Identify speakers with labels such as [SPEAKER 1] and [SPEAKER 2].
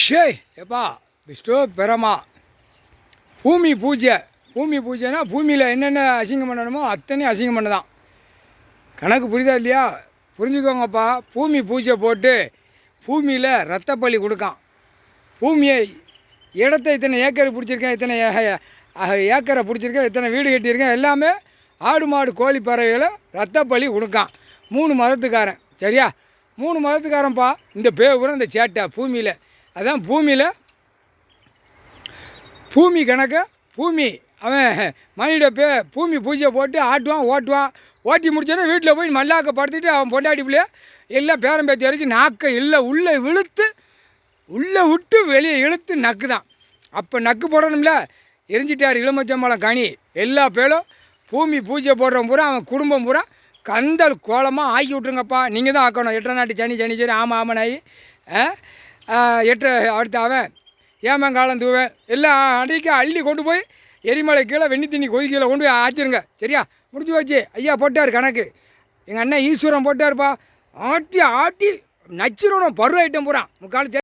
[SPEAKER 1] ஷேய் எப்பா விஷ்ணு பெறமா பூமி பூஜைனா பூமியில் என்னென்ன அசிங்கம் பண்ணணுமோ அத்தனையும் அசிங்கம் பண்ணதான். கணக்கு புரியுதா இல்லையா? புரிஞ்சுக்கோங்கப்பா. பூமி பூஜை போட்டு பூமியில் ரத்தப்பலி கொடுக்கான். பூமியை இடத்த இத்தனை ஏக்கர் பிடிச்சிருக்கேன், இத்தனை ஏக்கரை பிடிச்சிருக்கேன், இத்தனை வீடு கட்டியிருக்கேன், எல்லாமே ஆடு மாடு கோழி பறவைகளை ரத்தப்பலி கொடுக்கான். 3 மதத்துக்காரன். சரியா? 3 மதத்துக்காரன்ப்பா. இந்த பேவுரம் இந்த சேட்டை பூமியில். அதான் பூமியில் பூமி கணக்கு. பூமி அவன் மணியோட பூமி பூஜை போட்டு ஆட்டுவான், ஓட்டி முடிச்சோன்னா வீட்டில் போய் மல்லாக்க படுத்துட்டு அவன் பொண்டாட்டி பிள்ளைய எல்லாம் பேரம் பேத்தி வரைக்கும் நாக்கை இல்லை உள்ளே விட்டு வெளியே இழுத்து நக்கு தான். அப்போ நக்கு போடணும்ல. எரிஞ்சிட்டார் இளமச்சம்பழம் கனி. எல்லா பேரும் பூமி பூஜை போடுறவன் பூரா அவன் குடும்பம் பூரா கந்தல் கோலமாக ஆக்கி விட்ருங்கப்பா. நீங்கள் தான் ஆக்கணும். 8 நாட்டு சனி சரி ஆமாம் அடுத்து அவன் ஏமங்காலம் தூவேன் எல்லாம் அன்றைக்கி அள்ளி கொண்டு போய் எரிமலை கீழே வெண்ணி தண்ணி கொதிக்கீழே கொண்டு போய் ஆச்சிருங்க. சரியா? முடிஞ்சு வச்சு ஐயா போட்டார் கணக்கு. எங்கள் அண்ணன் ஈஸ்வரன் போட்டார்ப்பா. ஆட்டி நச்சிடணும் பரு ஐட்டம் பூரா 3/4